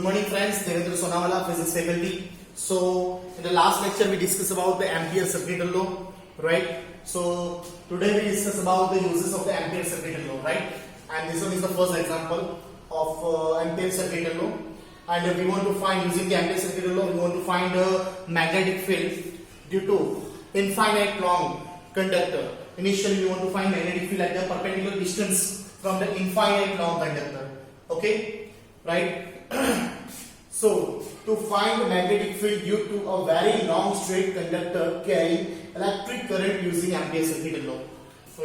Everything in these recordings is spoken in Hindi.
Good morning friends, Devendra Sonawala, physics faculty. So in the last lecture we discussed about the Ampere circuit law, right? So today we discuss about the uses of the Ampere circuit law, right? And this one is the first example of Ampere circuit law. And we want to find, using the Ampere circuit law, we want to find a magnetic field due to infinite long conductor. Initially we want to find magnetic field at the perpendicular distance from the infinite long conductor. Okay, right? So to find the magnetic field due to a very long straight conductor carrying electric current using Ampere circuit law,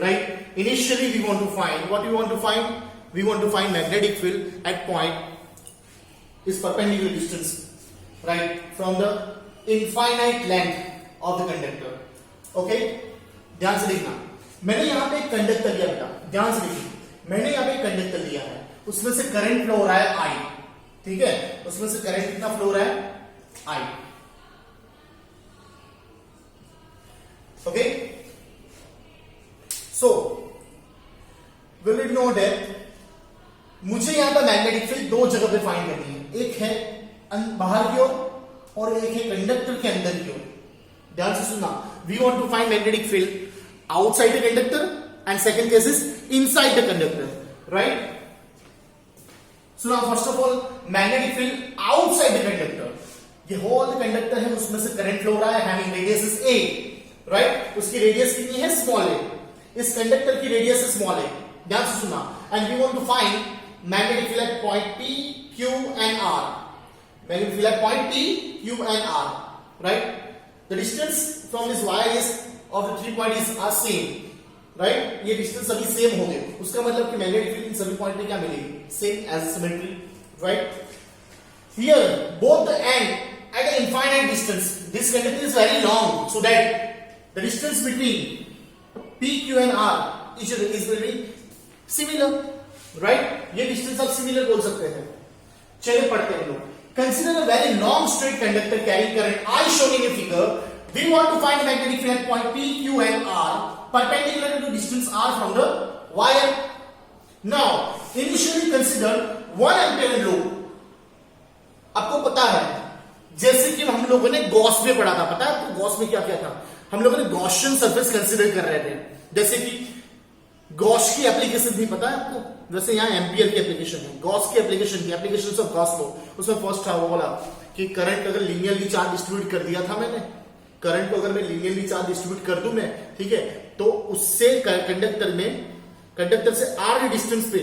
right? Initially we want to find, what we want to find? We want to find magnetic field at point is perpendicular distance, right, from the infinite length of the conductor. Okay, ध्यान से देखना, मैंने यहाँ पे एक कंडक्टर लिया बेटा, ध्यान से देखिए, मैंने यहाँ पे एक कंडक्टर लिया है, उसमें से करंट फ्लो हो रहा है I, ठीक है, उसमें से करंट कितना फ्लो हो रहा है I. Okay, so will it know that मुझे यहां पर मैग्नेटिक फील्ड दो जगह पे फाइंड करनी है, एक है बाहर की ओर और एक है कंडक्टर के अंदर की ओर. ध्यान से सुनना, we want to find magnetic field outside the conductor and second case is inside the conductor, right? सुना, first of all magnetic field outside the conductor, ये होल कंडक्टर है, उसमें से करंट फ्लो हो रहा है, having radius is a, right? उसकी रेडियस कितनी है? Small a. इस कंडक्टर की रेडियस है स्मॉल a. ध्यान से सुना, and we want to find magnetic field at point P, Q and R. Magnetic field at point P, Q and R. Right? The distance from this wire is of the 3 points are same. Right? ये distance सभी same होंगे. उसका मतलब कि magnetic field इन सभी point पे क्या मिलेगी? Same as symmetry. Right? Here, both the end at an infinite distance. This conductor is very long, so that the distance between P, Q and R is very similar. Right? ये डिस्टेंस आप सिमिलर बोल सकते हैं. चलिए पढ़ते हैं लोग. Consider a very long straight conductor carrying current I shown in a figure. We want to find the magnetic field at point P, Q and R perpendicular to the distance R from the wire. Now, initially consider 1 ampere loop. आपको पता है, जैसे कि हम लोगों ने गॉस में पढ़ा था, पता है आपको गॉस में क्या क्या था? हम लोगों ने गॉसियन सरफेस कंसीडर कर रहे थे. जैसे कि गॉस की एप्लीकेशन भी पता है आपको, जैसे यहाँ एम्पियर की एप्लीकेशन है, गॉस की एप्लीकेशन ऑफ गॉस लॉ. उसमें फर्स्ट था वो बोला कि करंट अगर लीनियरली चार्ज डिस्ट्रीब्यूट कर दिया था मैंने, करंट को अगर मैं लीनियरली चार्ज डिस्ट्रीब्यूट कर दूं मैं, ठीक है, तो उससे कंडक्टर से आर डिस्टेंस पे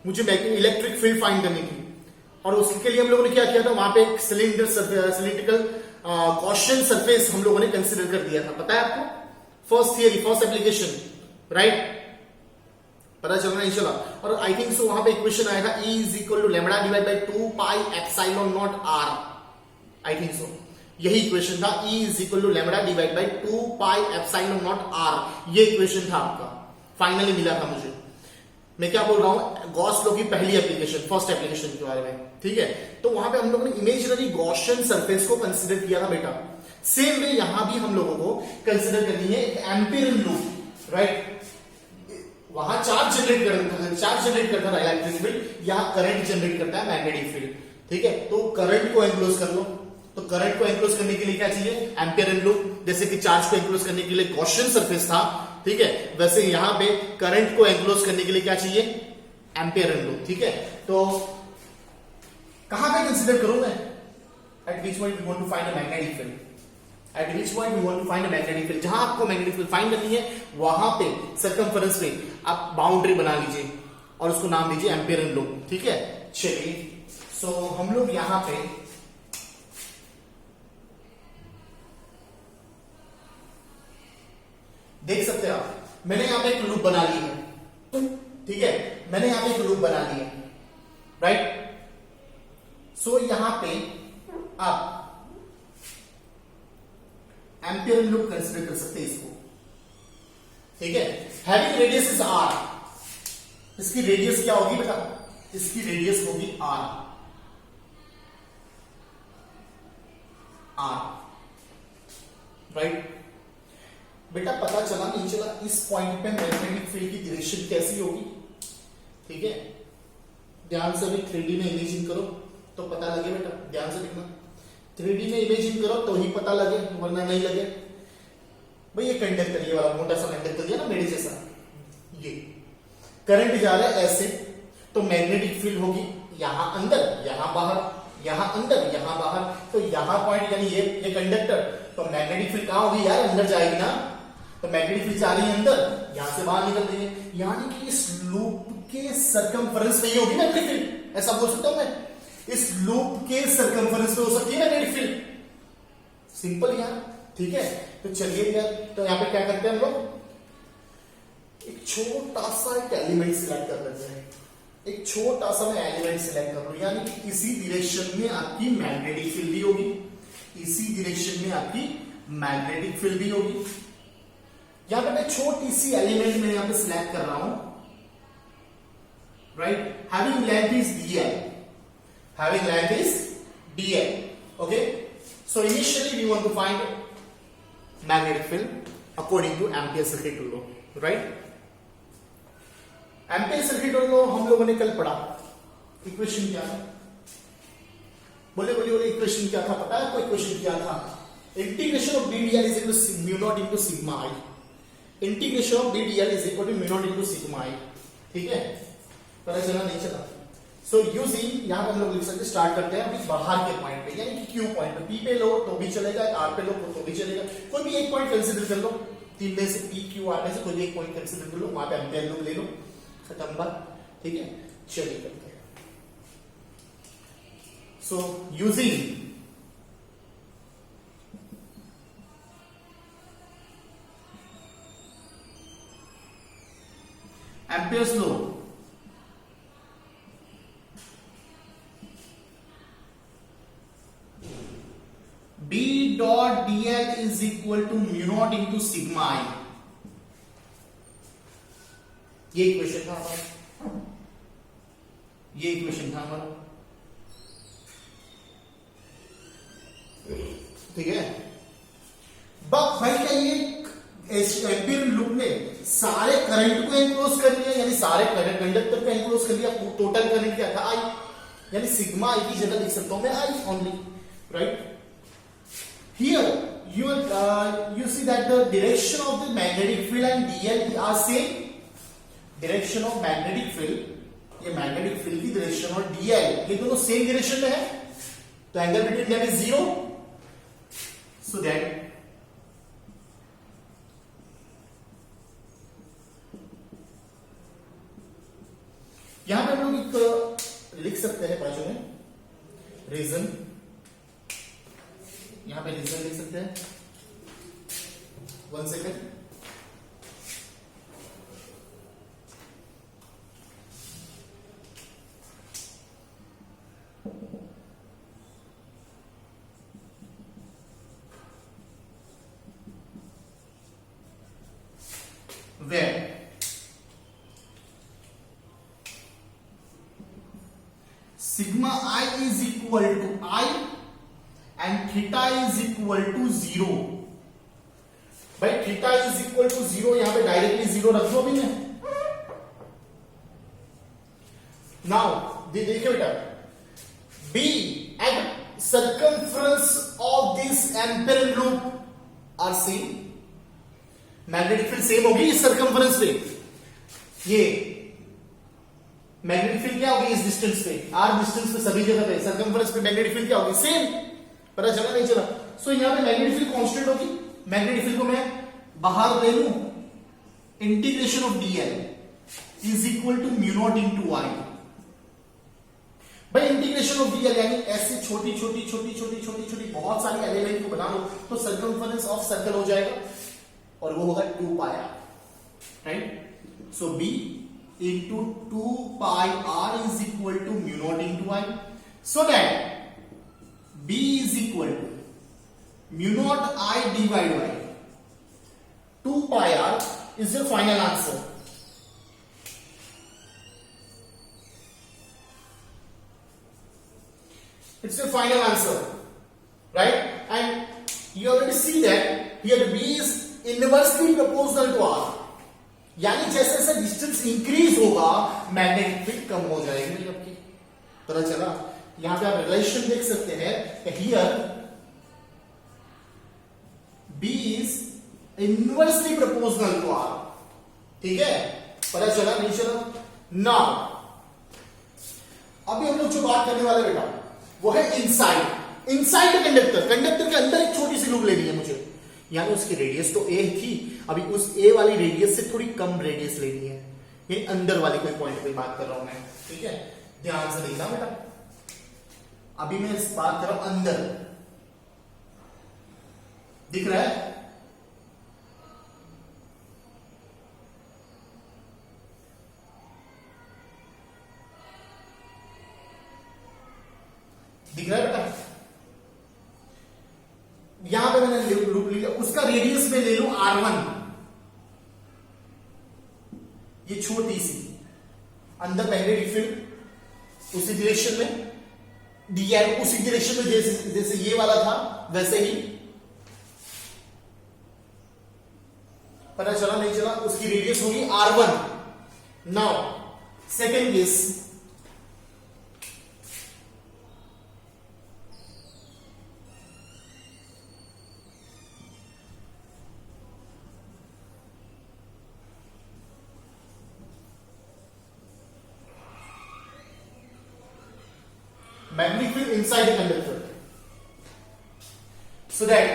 मुझे इलेक्ट्रिक फील्ड फाइंड करनी थी. और उसके लिए हम लोगों ने क्या किया था, वहां पे एक सिलिंड्रिकल गॉसियन सरफेस हम लोगों ने कंसिडर कर दिया था. पता है आपको? First theory, first application, right? पता चल रहा है? चला. और आई थिंक सो वहां पे इक्वेशन आया था E is equal to lambda divide by 2 pi epsilon naught R. I think so यही इक्वेशन था, E is equal to lambda divide by 2 pi epsilon naught R. ये इक्वेशन था आपका, फाइनली मिला था मुझे. मैं क्या बोल रहा हूं, गॉस लॉ की पहली एप्लीकेशन, फर्स्ट एप्लीकेशन के बारे में, ठीक है? तो वहां पे हम लोगों ने इमेजिनरी गॉसियन सरफेस को कंसीडर किया था बेटा. सेम वे यहां भी हम लोगों को कंसीडर करनी है एम्पियर लूप, राइट? वहां चार्ज जनरेट करता है इलेक्ट्रिक फील्ड, यहां करंट जनरेट करता है मैग्नेटिक फील्ड, ठीक है? तो करंट को एनक्लोज कर लो. तो करंट को एनक्लोज करने के लिए क्या चाहिए? Ampere loop. जैसे कि चार्ज को एनक्लोज करने के लिए गॉसियन सरफेस था, ठीक है, वैसे यहां पे करंट को एनक्लोज करने के लिए क्या चाहिए? एम्पियर लूप, ठीक है? तो कहां पे कंसीडर करूं मैं? At which point we want to find a magnetic field. At which point we want to find a magnetic field. जहां आपको मैग्नेटिक फील्ड फाइंड करनी है, वहां पे सर्कमफेरेंस पे आप बाउंड्री बना लीजिए और उसको नाम दीजिए एम्पियर लूप, ठीक है? चलिए, सो हम लोग यहां पे देख सकते हैं आप, मैंने यहां पे एक लूप बना ली है, ठीक है? मैंने यहां पे एक लूप बना ली है, राइट? सो यहां पे आप एम्पियर लूप कंसीडर कर सकते हैं इसको, ठीक है? Having radius is R. इसकी रेडियस क्या होगी बेटा? इसकी रेडियस होगी R. राइट? बेटा पता चला नहीं चला, इस पॉइंट पे मैग्नेटिक फील्ड की डायरेक्शन कैसी होगी? ठीक है, ध्यान से अभी 3D में इमेजिन करो. तो पता लगे बेटा, ध्यान से देखना। 3D में इमेजिन करो तो ही पता लगे, वरना नहीं लगे। भाई ये कंडक्टर, ये वाला मोटा सा कंडक्टर दिया ना मेरे जैसा, ये करंट जा रहा है ऐसे, तो मैग्नेटिक फील्ड होगी यहां अंदर, यहां बाहर, यहां अंदर, यहां बाहर। तो यहां पॉइंट यानी ये कंडक्टर, तो मैग्नेटिक फील्ड कहां होगी यार, अंदर जाएगी ना। तो मैग्नेटिक फील्ड जा रही है अंदर, यहां से बाहर निकल रही है, यानी कि इस लूप के सरकमफेरेंस में ही होगी मैग्नेटिक फील्ड, ऐसा बोल सकता हूं मैं। इस लूप के सरकमफेरेंस में हो सकती है मैग्नेटिक फील्ड, सिंपल यार, ठीक है। तो चलिए यार, तो यहां पे क्या करते हैं हम लोग, एक छोटा सा एक एलिमेंट सिलेक्ट कर लेते हैं। एक छोटा सा मैं एलिमेंट सिलेक्ट कर लूं, यानी कि इसी डायरेक्शन में आपकी मैग्नेटिक फील्ड भी होगी, इसी डायरेक्शन में आपकी मैग्नेटिक फील्ड भी होगी। यहां पे मैं छोटी सी एलिमेंट में यहां पे सिलेक्ट कर रहा हूं, right. Having length is dl, having length is dl, okay. So initially we want to find magnetic field according to Ampere circuit law, right. Ampere circuit law हम लोगों ने कल पढ़ा, इक्वेशन क्या था, बोले बोले बोले इक्वेशन क्या था, पता है आपको इक्वेशन क्या था? Integration of ddl is equal to mu naught into sigma i, integration of ddl is equal to mu naught into sigma i, ठीक है। पता चला नहीं चला? सो यूजिंग यहां पे हम लोग लिख सकते, स्टार्ट करते हैं अभी बाहर के पॉइंट पे, यानी कि Q पॉइंट पे, P पे लो तो भी चलेगा, R पे लो तो भी चलेगा, कोई भी एक पॉइंट कंसीडर कर लो, तीन में से P Q R में से कोई भी एक पॉइंट कंसीडर कर लो, वहां पे एम्पियर लूप ले लो, खत्म बात, ठीक है। चलिए करते हैं। So using Ampere's law, B dot dl is equal to mu naught into sigma i, ये इक्वेशन था हमारा, ये इक्वेशन था हमारा, ठीक है। भाई क्या ये एम्पियर लूप ने सारे करंट को एनक्लोज कर लिया, यानी सारे करंट कंडक्टर को एनक्लोज कर लिया, टोटल करंट क्या था आई, यानी सिग्मा आई की जगह लिख सकता हूं मैं I only, right. Here you see that the direction of the magnetic field and dl are same, direction of magnetic field, ये magnetic field की direction और dl ये दोनों सेम डायरेक्शन में है, तो angle between them is 0, so that यहां पे हम लोग एक लिख सकते हैं बाजू में रीजन, यहां पे रीजन लिख सकते हैं, 1 second. where sigma I is equal to I and theta is equal to 0। भाई थीटा इज इक्वल टू 0, यहां पे डायरेक्टली 0 रख दो अभी मैं। नाउ देखिए बेटा, B at circumference of this Ampere loop are same, magnetic field same होगी इस सर्कमफ्रेंस पे, ये मैग्नेटिक फील्ड क्या होगी इस डिस्टेंस पे, आर डिस्टेंस पे सभी जगह पे सर्कमफ्रेंस पे मैग्नेटिक फील्ड क्या होगी, सेम। पता चला नहीं चला? सो यहां पे मैग्नेटिक फील्ड कांस्टेंट होगी, मैग्नेटिक फील्ड को मैं बाहर ले लूं, integration of dl is equal to mu naught into I. भाई इंटीग्रेशन ऑफ dl यानी ऐसे छोटी छोटी छोटी छोटी छोटी छोटी बहुत सारी एलिमेंट को बना लो तो सर्कमफरेंस ऑफ सर्कल हो जाएगा और वो होगा 2 पाई r, right. So b into 2 pi r is equal to mu naught into I, so that b is equal to mu naught I divided by 2 pi r is your final answer। It's your final answer, right? And you already see that here b is inversely proportional to r, यानी जैसे जैसे डिस्टेंस इंक्रीज होगा मैग्नेटिक फील्ड कम हो जाएगी आपकी। पता चला? यहां पे आप रिलेशन देख सकते हैं कि here B is inversely proportional to R. ठीक है, पता चला नहीं चला? नाउ अभी हम लोग जो बात करने वाले बेटा वो है इनसाइड कंडक्टर। कंडक्टर के अंदर एक छोटी सी लूप लेनी है मुझे, यानी उसकी रेडियस तो ए थी, अभी उस ए वाली रेडियस से थोड़ी कम रेडियस लेनी है। ये अंदर वाले कोई पॉइंट पे बात कर रहा हूं मैं। ठीक है, ध्यान से देखना बेटा, अभी मैं बात कर रहा हूं अंदर। दिख रहा है? दिख रहा है बेटा? यहां पे मैंने लूप लिया, उसका रेडियस में ले लूं R1, ये छोटी सी, अंदर मैग्नेटिक फील्ड उसी डायरेक्शन में, डी उसी डायरेक्शन में जैसे ये वाला था वैसे ही। पता चला नहीं चला? उसकी रेडियस होगी R1। Now second case, magnetic field inside the conductor, so that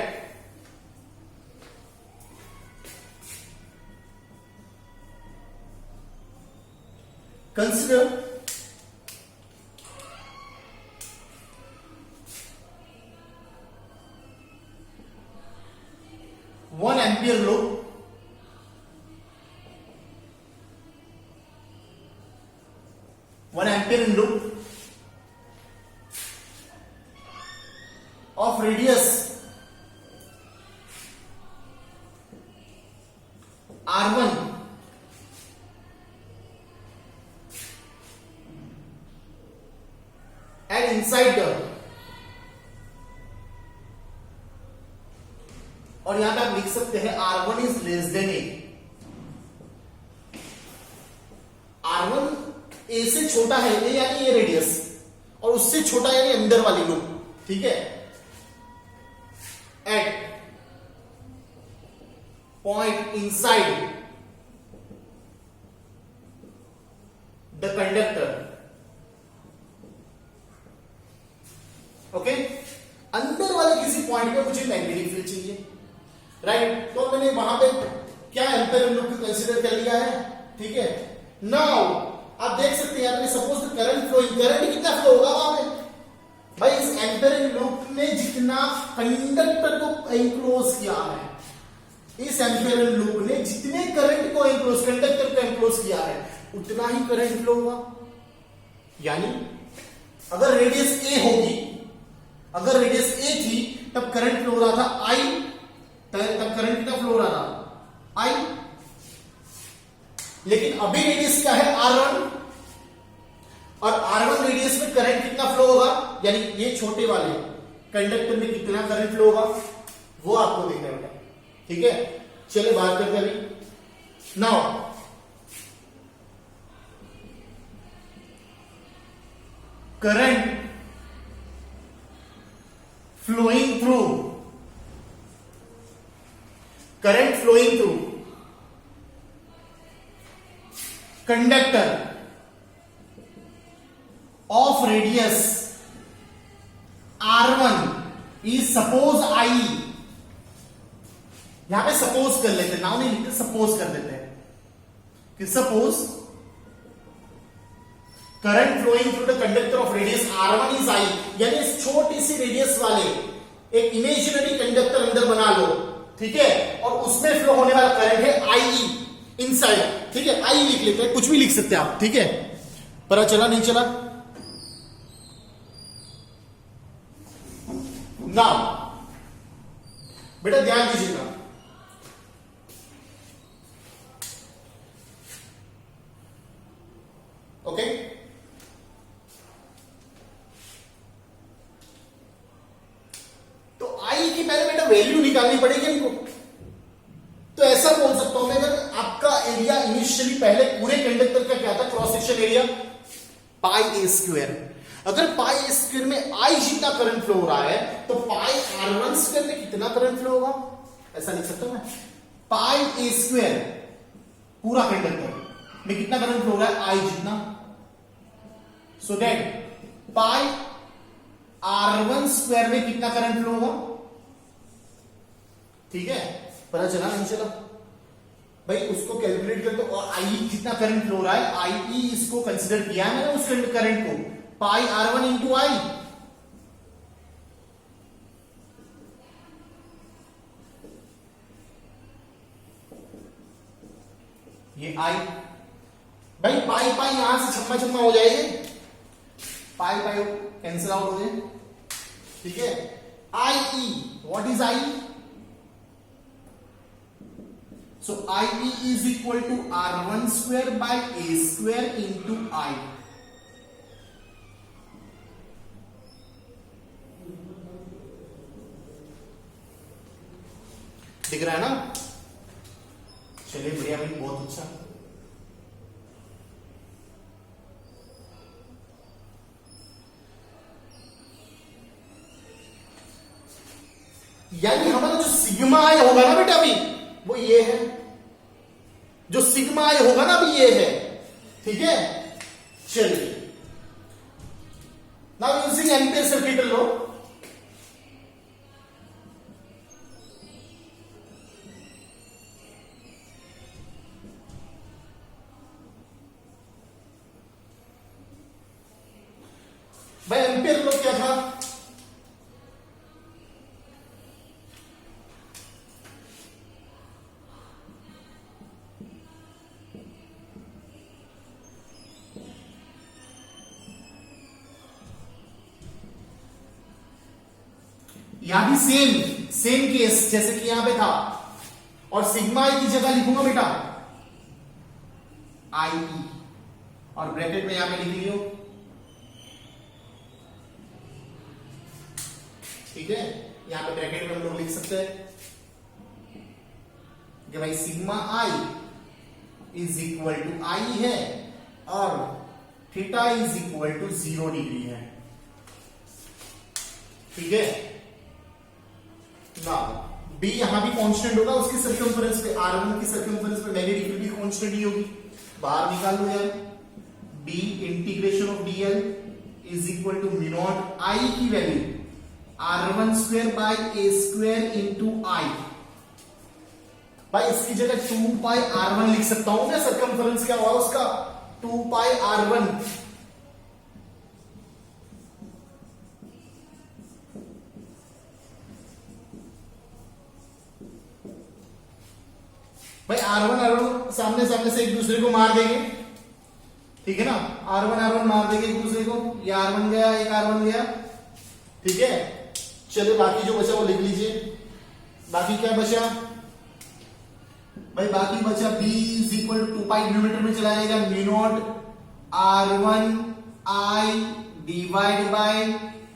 consider one ampere loop, in loop of radius R1 and inside the, और यहां पे आप लिख सकते हैं R1 is less than A. R1 ए से छोटा है, ए यानी ये रेडियस, और उससे छोटा यानी अंदर वाली लूप। ठीक है, at point inside the conductor. Okay, अंदर वाले किसी पॉइंट पे मुझे मैग्नेटिक फील्ड चाहिए, राइट? तो मैंने वहां पे क्या एम्पेयर लूप को कंसीडर कर लिया है। ठीक है, नाउ आप देख सकते हैं, आपने सपोज करंट फ्लोइंग, करंट कितना फ्लो होगा वहां पे भाई? इस एम्पेयर लूप ने जितना कंडक्टर को एनक्लोज किया है, इस एम्पेयर लूप ने जितने करंट को एनक्लोज, कंडक्टर को एनक्लोज किया है, उतना ही करंट फ्लो होगा। यानी अगर रेडियस ए होगी, अगर रेडियस ए थी तब करंट फ्लो हो रहा था आई, तब करंट कितना फ्लो हो रहा था आई, लेकिन अभी रेडियस क्या है R1, और R1 रेडियस में करंट कितना फ्लो होगा, यानी ये छोटे वाले कंडक्टर में कितना करंट फ्लो होगा वो आपको देखना होगा। ठीक है, चलिए बात करते हैं अभी। Now current flowing through, current flowing through conductor of radius R1 is suppose I, यहां पे सपोज कर लेते हैं, नाउ नहीं लिखते, सपोज कर देते हैं कि suppose current flowing through the conductor of radius R1 is I, यानी इस छोटी सी रेडियस वाले एक इमेजिनरी कंडक्टर अंदर बना लो। ठीक है, और उसमें फ्लो होने वाला करंट है IE इनसाइड। ठीक है, आई लिख लेते हैं, कुछ भी लिख सकते हैं आप। ठीक है, पता चला नहीं चला? नाउ बेटा ध्यान दीजिएगा, ओके? तो आई की पहले बेटा वैल्यू निकालनी पड़ेगी इनको। तो ऐसा बोल सकता हूं मैं, अगर आपका एरिया इनिशियली पहले पूरे कंडक्टर का क्या था, क्रॉस सेक्शन एरिया पाई ए स्क्वायर, अगर पाई ए स्क्वायर में आई जितना करंट फ्लो हो रहा है तो पाई R1 स्क्वायर में कितना करंट फ्लो होगा, ऐसा लिख सकता हूं मैं। पाई ए स्क्वायर पूरा कंडक्टर में कितना करंट फ्लो हो रहा है, आई जितना। So that pi R1 square में कितना करंट फ्लो होगा, ठीक है। पता चला नहीं चला भाई, उसको कैलकुलेट कर दो। और आई जितना करंट फ्लो रहा है, आई इसको कंसिडर किया है मैंने उस करंट को, पाई R1 इंटू आई। ये आई भाई, पाई पाई यहां से छम्मा छम्मा हो जाएगी, पाई पाई कैंसिल आउट हो जाए, ठीक है। I E, what is I? So IE is equal to R1 square by A square into I. दिख रहा है ना? चलिए बढ़िया भाई, बहुत अच्छा। यानी हमारा जो सिग्मा आई होगा ना बेटा अभी, वो ये है, जो सिग्मा आई होगा ना अभी ये है, ठीक है। चलिए now using Ampere circuit law, भाई एम्पियर लॉ क्या था, यहां भी सेम केस जैसे कि यहां पे था, और सिग्मा आई की जगह लिखूंगा बेटा आई ई, और ब्रैकेट में यहां पे लिख लियो, ठीक है। यहां पे ब्रैकेट में हम लोग लिख सकते हैं कि भाई sigma I is equal to I है और theta is equal to 0 degree है, ठीक है ना। बी यहां भी कांस्टेंट होगा, उसकी सर्कमफरेंस पे R1 की सर्कमफरेंस पे मैग्नेटिक फील्ड भी कांस्टेंट ही होगी, बाहर निकाल लो यार। B integration of dl is equal to mu naught I की value R1 square by A square into I. भाई इसकी जगह 2 पाई R1 लिख सकता हूं मैं, सर्कमफरेंस क्या हुआ उसका 2 पाई R1। भाई R1 सामने सामने से एक दूसरे को मार देंगे, ठीक है ना। R1 मार देंगे एक दूसरे को, ये R1 गया, एक R1 गया, ठीक है। चलो बाकी जो बचा वो लिख लीजिए। बाकी क्या बचा भाई, बाकी बचा B is equal to 2 pi denominator में चला जाएगा, mu naught R1 I divide by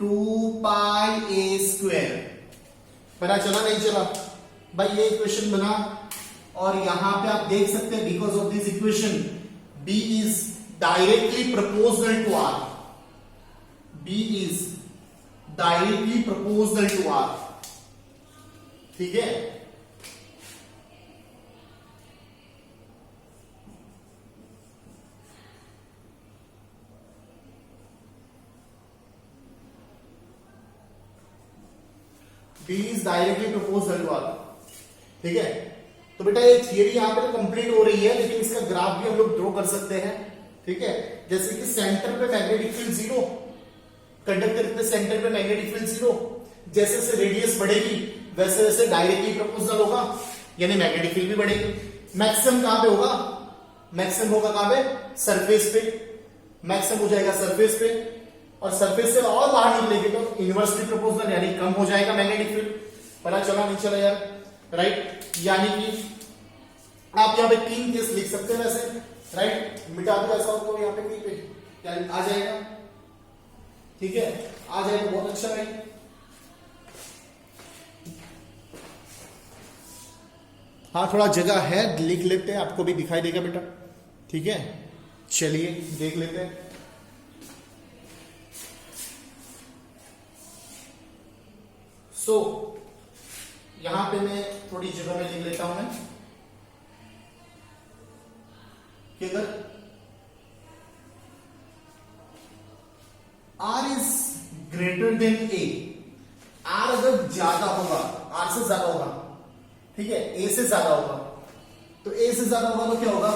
2 pi A square. पता चला नहीं चला भाई, ये इक्वेशन बना। और यहां पे आप देख सकते हैं because of this equation B is directly proportional to R, B is directly proportional to R, ठीक है। B is directly proportional to R, ठीक है। तो बेटा ये थियरी यहां पर कंप्लीट हो रही है, लेकिन इसका ग्राफ भी हम लोग ड्रॉ कर सकते हैं, ठीक है। जैसे कि सेंटर पे मैग्नेटिक फील्ड 0, कंडक्टर के सेंटर पे मैग्नेटिक फील्ड 0, जैसे जैसे रेडियस बढ़ेगी वैसे वैसे डायरेक्टली प्रोपोर्शनल होगा, यानी मैग्नेटिक फील्ड भी बढ़ेगी। मैक्सिमम कहां पे होगा, मैक्सिमम होगा कहां पे, सरफेस पे, मैक्सिमम हो जाएगा सरफेस पे, और सरफेस से और बाहर निकलेगी तो इनवर्सली प्रोपोर्शनल यानी कम हो जाएगा मैग्नेटिक फील्ड। पता चला नहीं चला यार, राइट। यानी कि आप यहाँ पे 3 केस लिख सकते हैं वैसे, राइट। मिटा दो ऐसा हो तो यहाँ पे कहीं पे आ जाएगा, ठीक है, आ जाएगा, बहुत अच्छा भाई। हाँ थोड़ा जगह है, लिख लेते हैं, आपको भी दिखाई देगा बेटा, ठीक है। चलिए देख लेते हैं। सो यहां पे मैं थोड़ी जगह में लिख लेता हूं मैं कि अगर R is greater than A, R अगर ज्यादा होगा, आर से ज्यादा होगा, ठीक है, ए से ज्यादा होगा, तो ए से ज्यादा होगा तो क्या होगा,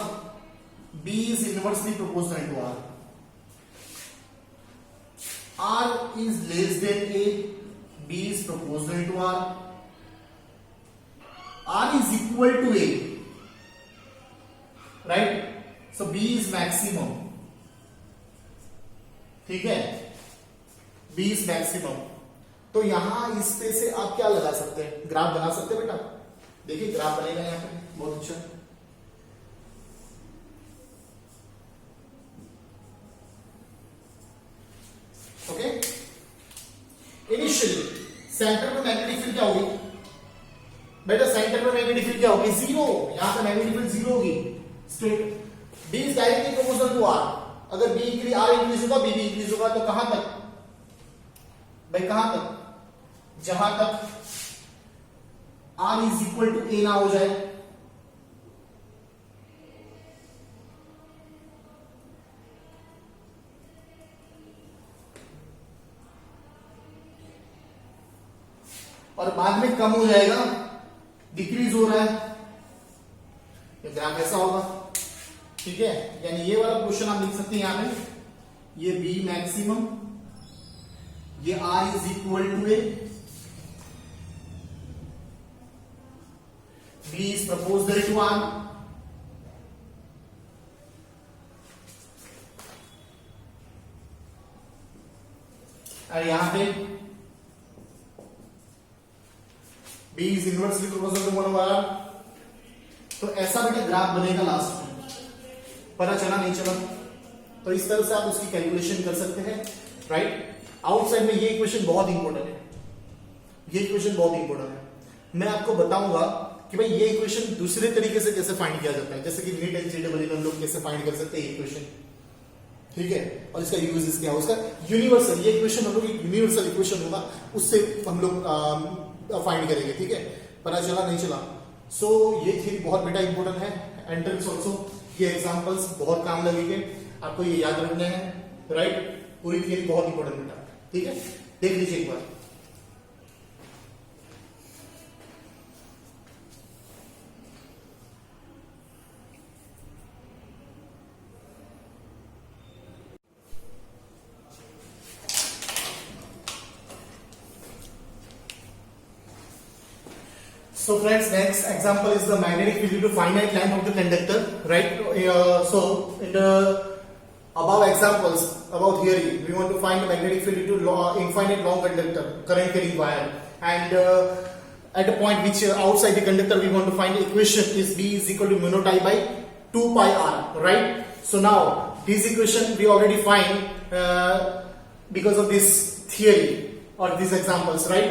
B is inversely proportional to R. R is less than A, B is proportional to R. R is equal to A, right, so B is maximum, ठीक है, बी इज मैक्सिमम। तो यहां इस पे से आप क्या लगा सकते हैं, ग्राफ बना सकते हैं बेटा, देखिए ग्राफ बनेगा यहां पे, बहुत अच्छा। ओके, इनिशियली सेंटर में मैग्नेटिक फील्ड क्या होगी बेटा, सेंटर में मैग्नेटिक फील्ड क्या होगी, जीरो, यहां पे मैग्नेटिक फील्ड जीरो होगी straight. B is directly proportional to R, अगर बी इंक्रीज, आर इंक्रीज होगा, बी भी इंक्रीज होगा, तो कहां तक भाई, कहां तक, जहां तक R is equal to A ना हो जाए। और बाद में कम हो जाएगा, डिक्रीज हो रहा है, ये ग्राफ ऐसा होगा, ठीक है। यानी ये वाला क्वेश्चन आप लिख सकते हैं यहां पे, ये बी मैक्सिमम, ये R is equal to A, B is proportional to R, और यहां पे B is inversely proportional to 1 R. तो ऐसा बेटा ग्राफ बनेगा लास्ट में, पता चला नहीं चला, तो इस तरह से आप उसकी कैलकुलेशन कर सकते हैं, राइट। आउटसाइड में ये इक्वेशन बहुत इंपॉर्टेंट है, ये इक्वेशन बहुत इंपॉर्टेंट है। मैं आपको बताऊंगा कि भाई ये इक्वेशन दूसरे तरीके से कैसे फाइंड किया जाता है, जैसे कि नीट एलजीडब्ल्यू में हम लोग कैसे फाइंड कर सकते हैं इक्वेशन, ठीक है, और इसका यूज क्या है, उसका यूनिवर्सल, ये इक्वेशन हम लोग यूनिवर्सल इक्वेशन होगा, उससे हम लोग फाइंड करेंगे, ठीक है। पता चला नहीं चला। सो ये थ्योरी बहुत बेटा इंपॉर्टेंट है, एंट्रेंस ऑल्सो, ये एग्जांपल्स बहुत काम लगेंगे, आपको ये याद रखना है, राइट। पूरी थ्योरी बहुत इंपॉर्टेंट बेटा, ठीक है, देख लीजिए एक बार। So friends, next example is the magnetic field due to finite length of the conductor, right? So in the above examples, about theory, we want to find the magnetic field due to infinite long conductor, current carrying wire, and at a point which outside the conductor, we want to find the equation is B is equal to mu naught I by 2 pi r, right? So now this equation we already find because of this theory or these examples, right?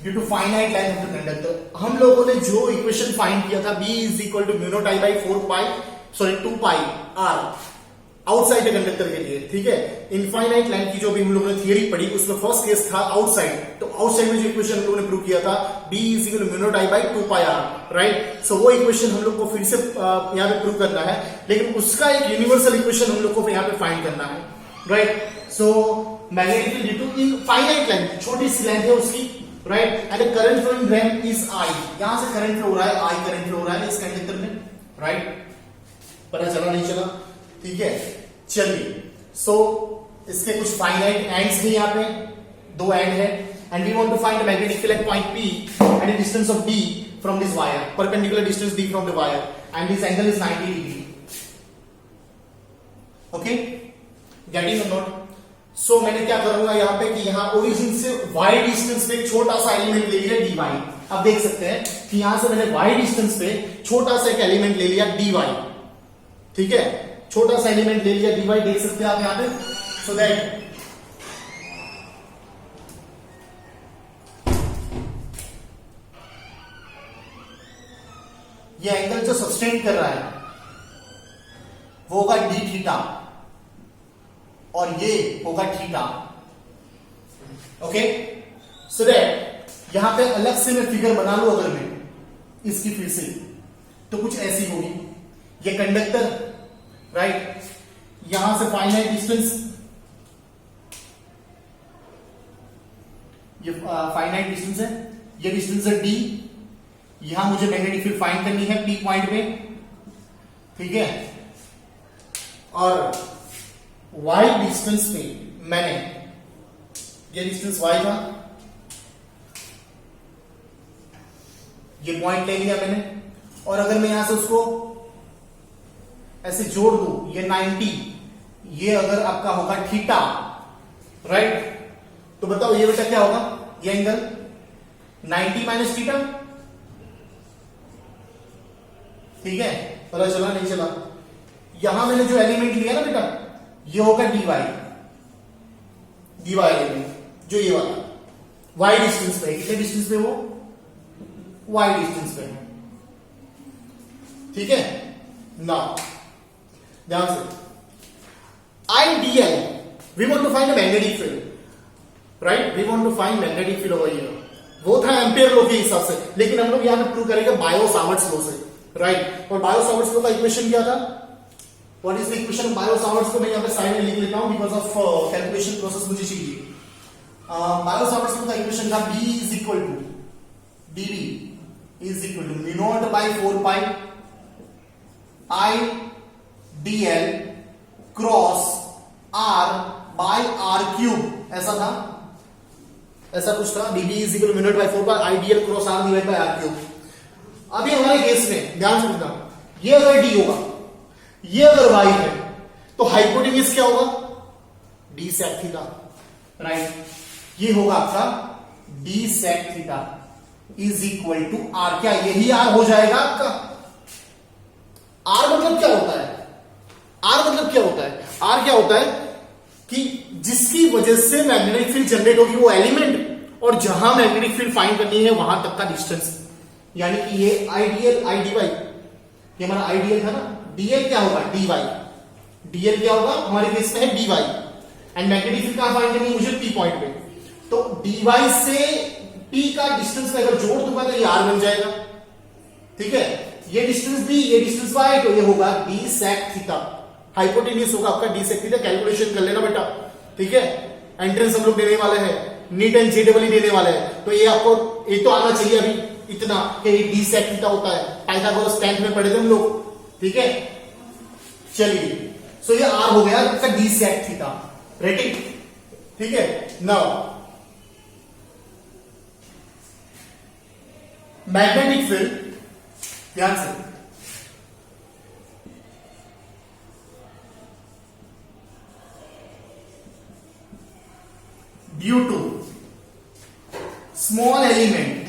Due to finite length of the conductor, हम लोगों ने जो इक्वेशन फाइंड किया था, B is equal to mu naught I by 2 pi R outside the conductor के लिए, ठीक है। इनफाइनाइट लेंथ की जो भी हम लोगों ने थियरी पढ़ी, उसमें फर्स्ट केस था आउटसाइड, तो आउटसाइड में जो इक्वेशन हम लोगों ने प्रूव किया था, B is equal to mu naught I by 2 pi R, right. So वो इक्वेशन हम लोग को फिर से यहाँ पे प्रूव करना है, लेकिन उसका एक यूनिवर्सल इक्वेशन हम लोग को यहाँ पे फाइंड करना है, right. So magnetic field due to infinite length, छोटी सी लेंथ है उसकी, right, and current flowing from is I, यहां से करंट फ्लो हो रहा है, आई करंट फ्लो हो रहा है इस कंडक्टर में, राइट। पता चला नहीं चला, ठीक है, चलिए। सो इसके कुछ फाइनाइट एंड्स भी यहां पे, दो एंड है, and we want to find the magnetic field at point P at a distance of D from this wire, perpendicular distance D from the wire, and this angle is 90 degree, okay, getting a note. So मैंने क्या करूंगा यहाँ पे कि यहाँ ओरिजिन से वाई डिस्टेंस पे एक छोटा सा एलिमेंट ले लिया dy, आप देख सकते हैं कि यहां से मैंने वाई डिस्टेंस पे छोटा सा एक एलिमेंट ले लिया dy, ठीक है, छोटा सा एलिमेंट ले लिया dy, देख सकते हैं आप यहाँ पे। सो दैट ये एंगल जो सब्सटेंड कर रहा है वो होगा डी थीटा, और ये होगा थीटा, ओके। सो दैट यहां पे अलग से मैं फिगर बना लूं अगर मैं इसकी फिर से, तो कुछ ऐसी होगी। ये कंडक्टर, राइट, यहां से फाइनाइट डिस्टेंस, ये फाइनाइट डिस्टेंस है, ये डिस्टेंस है डी। यहां मुझे मैग्नेटिक फील्ड फाइंड करनी है पी पॉइंट पे, ठीक है। और वाई डिस्टेंस पे मैंने, ये डिस्टेंस वाई था, ये पॉइंट ले लिया मैंने। और अगर मैं यहां से उसको ऐसे जोड़ दूं, ये 90, ये अगर आपका होगा थीटा, राइट, तो बताओ ये बेटा क्या होगा, ये एंगल 90 माइनस थीटा, ठीक है। पता चला नहीं चला? यहां मैंने जो एलिमेंट लिया ना बेटा, ये होगा dy, एलिमेंट जो ये वाला y डिस्टेंस पे, कितने डिस्टेंस पे, वो y डिस्टेंस पे, ठीक है ना। ध्यान से, ideal, we want to find the magnetic field, right, we want to find magnetic field over here. वो था एम्पियर लॉ के हिसाब से, लेकिन हम लोग यहां पे प्रूव करेंगे बायो-सावर्ट्स लॉ से, राइट। और बायो-सावर्ट्स लॉ का इक्वेशन क्या था, what is the equation bio-Savart's को मैं यहां पे साइड में लिख लेता हूं बिकॉज ऑफ कैलकुलेशन प्रोसेस मुझे चाहिए। बायो-सावर्ट्स लॉ का इक्वेशन था B is equal to dB is equal to mu naught by 4 pi I dl cross r by r cube, ऐसा था, ऐसा कुछ था। dB is equal to mu naught by 4 pi I dl cross r divide by r cube. अभी हमारे केस में ध्यान से सुनना, ये अगर d होगा, ये अगर y है, तो हाइपोटेन्यूज क्या होगा, d sec थीटा, राइट। ये होगा आपका d sec theta is equal to r, क्या यही r हो जाएगा आपका। r मतलब क्या होता है, r मतलब क्या होता है, r क्या होता है कि जिसकी वजह से मैग्नेटिक फील्ड जनरेट होगी वो एलिमेंट, और जहां मैग्नेटिक फील्ड फाइंड करनी है वहां तक का डिस्टेंस, यानी कि ये आइडियल IDY, ये हमारा आइडियल था ना, dl क्या होगा dy, dl क्या होगा हमारे केस में है dy, एंड मैग्नेटिक फील्ड कहां फाइंड करनी है मुझे P पॉइंट पे, तो dy से P का डिस्टेंस में अगर जोड़ दूंगा तो ये r बन जाएगा, ठीक है। ये डिस्टेंस b, ये डिस्टेंस y, तो ये होगा d sec थीटा, हाइपोटेन्यूज होगा आपका d sec थीटा। कैलकुलेशन कर लेना बेटा, ठीक है। एंट्रेंस हम लोग देने वाले हैं, नीट एंड JEE देने वाले हैं, तो ये आपको एक तो आना चाहिए अभी इतना कि d sec थीटा होता है, पाइथागोरस 10th में पढ़े थे हम लोग, ठीक है। चलिए, सो ये r हो गया आपका d sec थीटा, रेटिंग, ठीक है। नाउ मैग्नेटिक फील्ड, ध्यान से, due to small element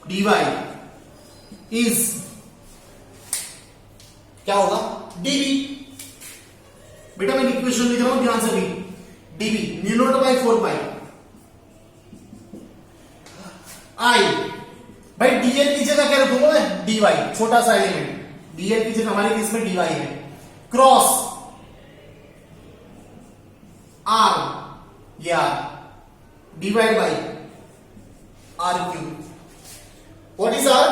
dy is क्या होगा dB, बेटा मैं इक्वेशन लिख रहा हूं ध्यान से भी, dB mu naught by 4 pi I, भाई dl की जगह क्या रखूंगा मैं, dy, छोटा सा एलिमेंट, dl की जगह हमारे केस में dy है, क्रॉस r, ये r divide by r cube. What is r,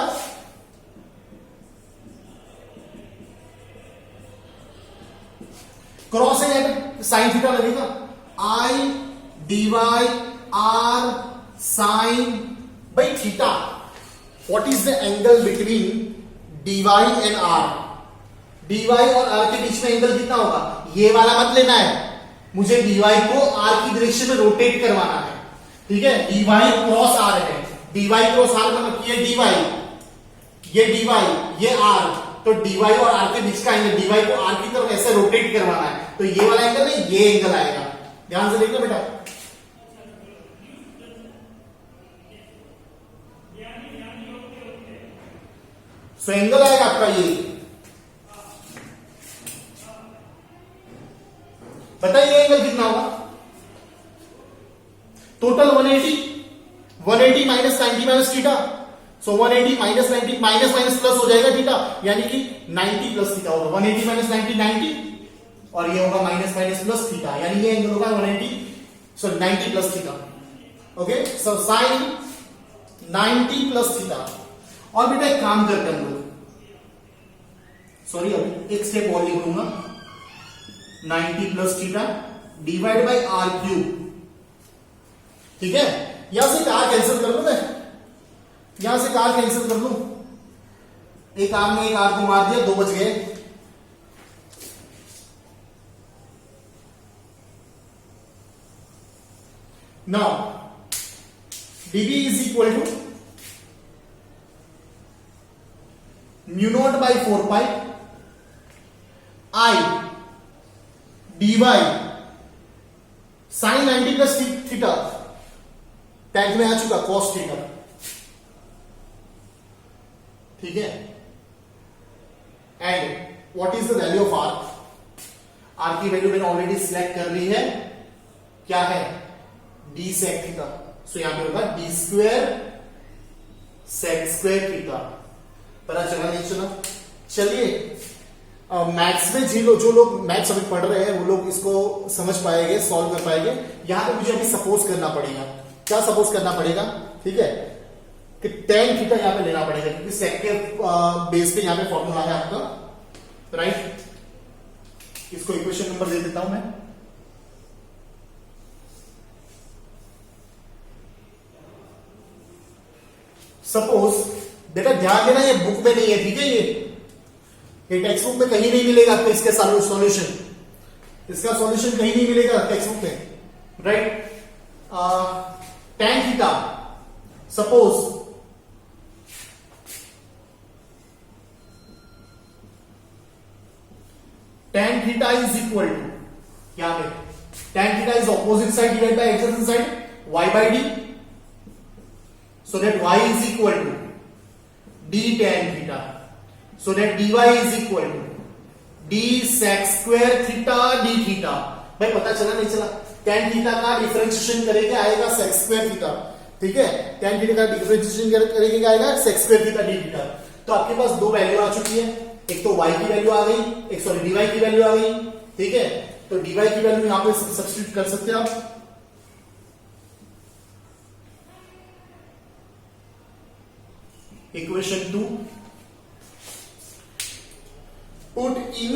cross है, साइन थीटा लगेगा, I dy r sine by theta. What is the angle between dy and r? dy और r के बीच में एंगल कितना होगा, ये वाला मत लेना है, मुझे dy को r की डायरेक्शन में रोटेट करवाना है, ठीक है। dy क्रॉस r है, dy क्रॉस r मतलब ये dy, ये dy, ये r, तो dy और r के बीच का एंगल, dy को r की तरफ ऐसे रोटेट करवाना है, तो ये वाला एंगल नहीं, ये एंगल आएगा। ध्यान से देखना बेटा, सो एंगल आएगा आपका ये, बताइए एंगल कितना होगा, टोटल 180 माइनस 90 माइनस थीटा, सो 180 माइनस 90 माइनस माइनस प्लस हो जाएगा थीटा, यानी कि 90 प्लस थीटा होगा। 180 माइनस 90 90, और ये होगा माइनस माइनस प्लस थीटा, यानी ये एंगल होगा 90 plus theta. Okay, so sine 90 plus theta. और बेटा एक काम करते हैं हम लोग, सॉरी अभी एक स्टेप और लिख लूंगा, 90 plus theta divide by R cube. ठीक है, यहां से कार कैंसिल कर लू, मैं यहां से कार कैंसिल कर लू, एक आर में एक आर को मार दिया, 2 बच गए। Now dv is equal to mu naught by 4 pi I dy sin 90 plus theta, tag में आ चुका cos थीटा। ठीक है, and what is the value of r? r की वैल्यू मैंने ऑलरेडी सिलेक्ट कर ली है, क्या है? D sec theta. सो यहां पे होगा D square sec square theta. पता चला नहीं चला? चलिए मैथ्स में जो लोग मैथ्स अभी पढ़ रहे हैं वो लोग इसको समझ पाएंगे, सॉल्व कर पाएंगे। यहां पे मुझे अभी सपोज करना पड़ेगा, क्या सपोज करना पड़ेगा? ठीक है, कि टेन थीटा यहां पे लेना पड़ेगा, क्योंकि सेक के बेस पे यहां पे फॉर्मूला है आपका, राइट? इसको इक्वेशन नंबर दे देता हूं मैं। सपोज बेटा ध्यान देना, ये बुक में नहीं है, ठीक है? ये टेक्स्ट बुक में कहीं नहीं मिलेगा आपको इसके सॉल्यूशन, इसका सॉल्यूशन कहीं नहीं मिलेगा टेक्स्ट बुक में, right? Tan theta, suppose tan theta is equal to, यहां पे tan theta is opposite side divide by adjacent side, y by d, so that y is equal to d tan theta, so that dy is equal to d sec square theta d theta। भाई पता चला नहीं चला? tan थीटा का डिफरेंशिएशन करेंगे आएगा sec square थीटा, ठीक है? tan थीटा का डिफरेंशिएशन करेंगे क्या आएगा? sec square theta d theta. तो आपके पास दो वैल्यू आ चुकी है, एक तो y की वैल्यू आ गई, एक सॉरी dy की वैल्यू आ गई, ठीक है? तो dy की वैल्यू यहां पे सब्स्टिट्यूट कर सकते हैं आप। Equation 2, put in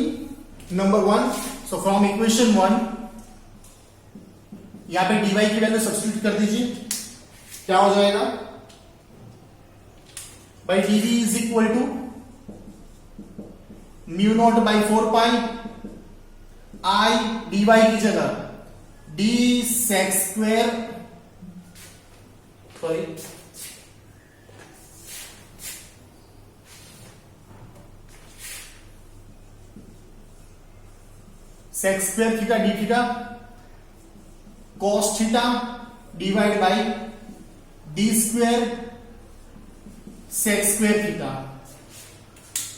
number 1, so from equation 1 यहां पे dy की वैल्यू सब्स्टिट्यूट कर दीजिए, क्या हो जाएगा? by dv is equal to mu naught by 4 pi I dy की जगह d sec square, sorry sec square theta d theta cos theta divide by d square sec square theta.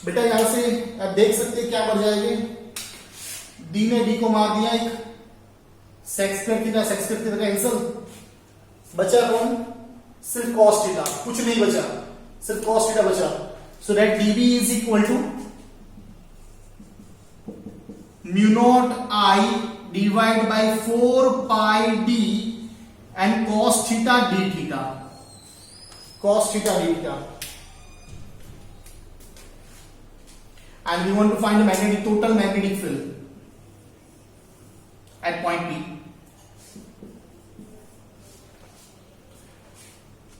बेटा यहां से आप देख सकते हैं क्या बढ़ जाएंगे, डी ने डी को मार दिया, एक सेक स्क्वायर थीटा कैंसिल, बचा कौन? सिर्फ कॉस थीटा, कुछ नहीं बचा, सिर्फ कॉस थीटा बचा। So that dB is equal to mu naught I divided by 4 pi d and cos theta d theta, cos theta d theta, and we want to find the total magnetic field at point P.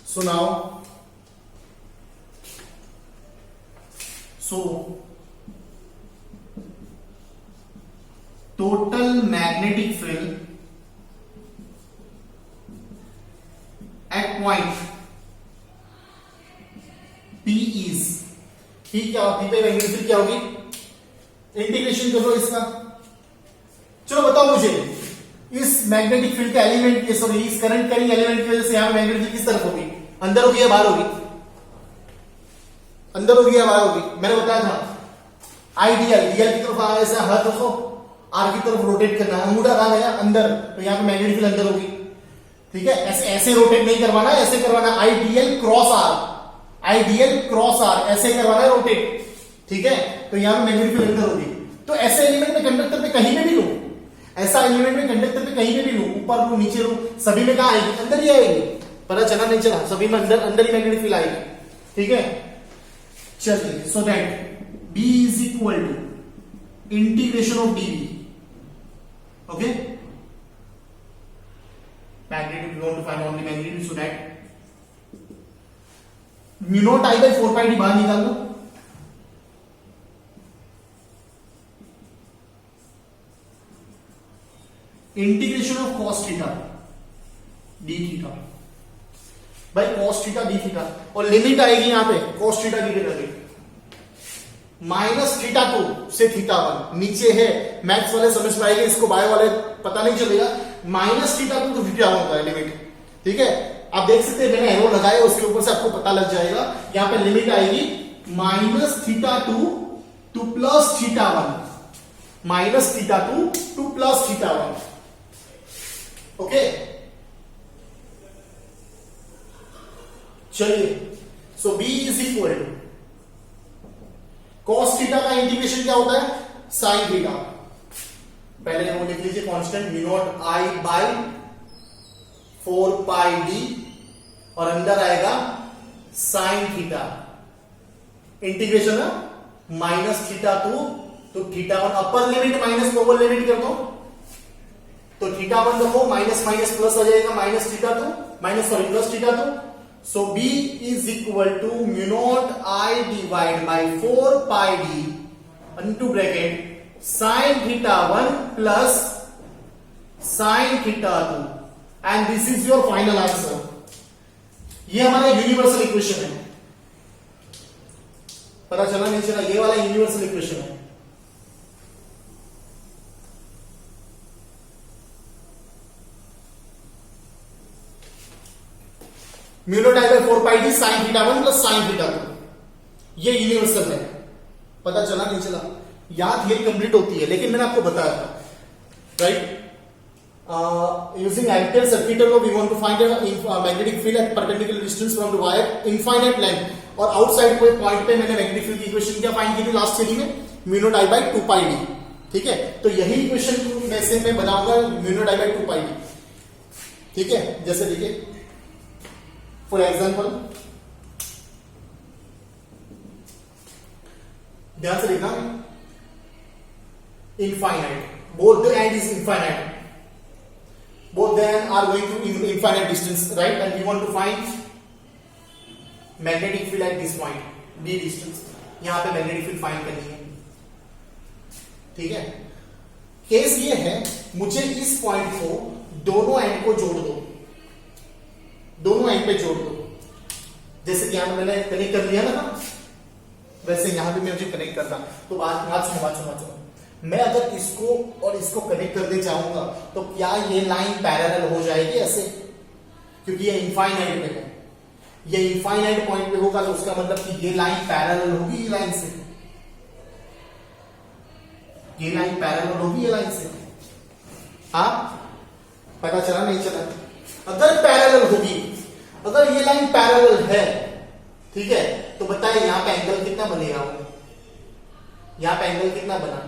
So now, total magnetic field at point P is, ठीक है? P पे मैग्नेटिक फील्ड क्या होगी? इंटीग्रेशन कर लो इसका। चलो बताओ मुझे, इस मैग्नेटिक फील्ड का एलिमेंट, सॉरी इस करंट कैरिंग एलिमेंट की वजह से यहां मैग्नेटिक फील्ड किस तरफ होगी? अंदर होगी या बाहर होगी? अंदर होगी या बाहर होगी? मैंने बताया था आइडियल, डीएल की तरफ ऐसा हाथ रखो, आर की तरफ रोटेट करना, अंगूठा कहां गया? अंदर, तो यहां पे मैग्नेटिक फील्ड अंदर होगी, ठीक है? ऐसे रोटेट नहीं करवाना, ऐसे करवाना, ideal cross R, ideal cross R, ऐसे करवाना है रोटेट, ठीक है? तो यहां पे मैग्नेटिक फील्ड अंदर होगी। तो ऐसे एलिमेंट में कंडक्टर पे कहीं पे भी लो, ऐसा एलिमेंट में कंडक्टर पे कहीं पे भी लो, ऊपर लो नीचे लो, सभी में कहा आएगी, अंदर ही आएगी। पता चला नहीं चला? सभी में अंदर अंदर ही मैग्नेटिक फील्ड आएगी। ठीक है, चलिए, so that B is equal to integration of dV, okay, magnetic, we want to find only magnetic, so that mu naught I by 4 pi d बाहर निकाल दो, integration of cos theta d theta भाई, cos थीटा d थीटा, और लिमिट आएगी यहां पे cos थीटा d थीटा की माइनस थीटा 2 से थीटा 1, नीचे है, मैथ्स वाले समझ पाएंगे, इसको बायो वाले पता नहीं चलेगा, माइनस थीटा 2 to थीटा 1 का लिमिट। ठीक है, आप देख सकते हैं मैंने एरो लगाया, उसके ऊपर से आपको पता लग जाएगा, यहां पे लिमिट आएगी minus theta 2 two plus theta 1, minus theta 2 two plus theta 1, okay. चलिए, so B is equal to cos theta का इंटीग्रेशन क्या होता है, sin थीटा, पहले वो लिख लीजिए constant mu naught I by 4 pi d, और अंदर आएगा sin थीटा, इंटीग्रेशन है माइनस थीटा 2 तो theta 1, upper limit minus lower limit कर दो, तो थीटा 1 रखो, माइनस माइनस प्लस आ जाएगा, minus theta 2 minus sorry plus theta 2, so B is equal to mu naught I divided by 4 pi d into bracket sin theta 1 plus sin theta 2, and this is your final answer। ये हमारा यूनिवर्सल इक्वेशन है, पता चला नहीं चला? ये वाला यूनिवर्सल इक्वेशन है। Mu naught I by 4 pi d sin theta 1 plus sin theta 2, ये यूनिवर्सल है, पता चला नहीं चला? यहां थियरी कंप्लीट होती है, लेकिन मैंने आपको बताया था, right, using Ampere circuit law we want to find magnetic field at perpendicular distance from the wire infinite length, और आउटसाइड कोई पॉइंट पे मैंने मैग्नेटिक फील्ड की इक्वेशन क्या फाइंड की थी लास्ट थियरी में, mu naught I by 2 pi d। ठीक है, तो यही इक्वेशन में से मैं बनाऊंगा mu naught I by 2 pi d। ठीक है, जैसे देखिए फॉर एग्जाम्पल, ध्यान से देखना, infinite, both the end is infinite, both the end are going to infinite distance, right, and we want to find magnetic field at this point d distance, यहां पे magnetic field find करनी है। ठीक है, केस ये है, मुझे इस पॉइंट को दोनों एंड को जोड़ दो, दोनों एंड पे जोड़ दो, जैसे कि यहां मैंने कनेक्ट कर लिया ना, वैसे यहां भी मैं मुझे कनेक्ट करना, तो बात सुनो, मैं अगर इसको और इसको कनेक्ट करने चाहूंगा तो क्या ये लाइन पैरेलल हो जाएगी ऐसे, क्योंकि ये इनफाइनाइट पे है, ये इनफाइनाइट पॉइंट पे होगा, तो उसका मतलब कि ये लाइन पैरेलल होगी ये लाइन से, ये लाइन पैरेलल होगी ये लाइन से। हाँ, पता चला नहीं चला? अगर पैरेलल होगी, अगर ये लाइन पैरेलल है, ठीक है, तो बताइए यहां पे एंगल कितना बनेगा, यहां पे एंगल कितना बना,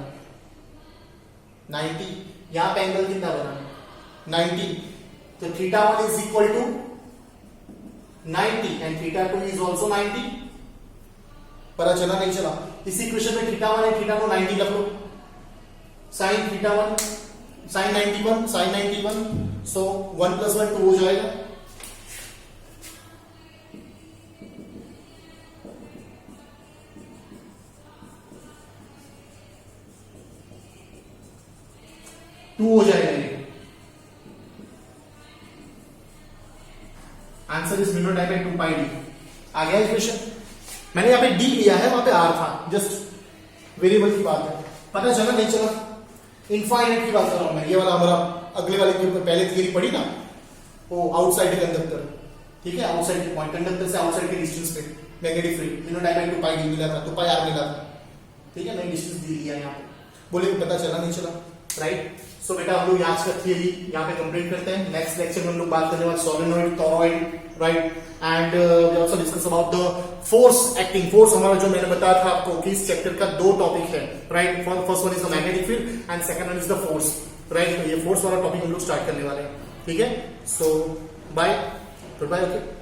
90, यहां पे एंगल कितना बना 90, तो theta 1 is equal to 90 and theta 2 is also 90। पता चला नहीं चला? इस इक्वेशन में थीटा 1 एंड थीटा 2 90 रख लो, sine theta 1 sine 91 so 1 plus 1 2 हो जाएगा, टू हो जाएगा ये। Answer is mu naught I by 2 pi d। आ गया इक्वेशन? मैंने यहां पे d लिया है, वहां पे r था, जस्ट वेरिएबल की बात है। पता चला नहीं चला? इनफाइनाइट की बात कर रहा हूं मैं, ये वाला हमारा अगले वाले के ऊपर पहले थियरी पढ़ी ना, वो आउटसाइड कंडक्टर, ठीक है, आउटसाइड के पॉइंट, कंडक्टर से आउटसाइड के डिस्टेंस पे magnetic field mu naught I by 2 pi d मिला था, 2 पाई r मिला था, ठीक है, मैंने डिस्टेंस दी लिया यहां पे, बोले पता चला नहीं चला, राइट। सो बेटा हम लोग आज का थियरी यहाँ पे कंप्लीट करते हैं। नेक्स्ट लेक्चर में हम लोग बात करने वाले solenoid, toroid, right, and we also discuss about the force acting. Force हमारा जो मैंने बताया था आपको कि इस चैप्टर का 2 टॉपिक है, right. First one is the magnetic field and second one is the force, right. ये फोर्स वाला टॉपिक हम लोग स्टार्ट करने वाले हैं, ठीक है। सो बाय, गुड बाय, ओके।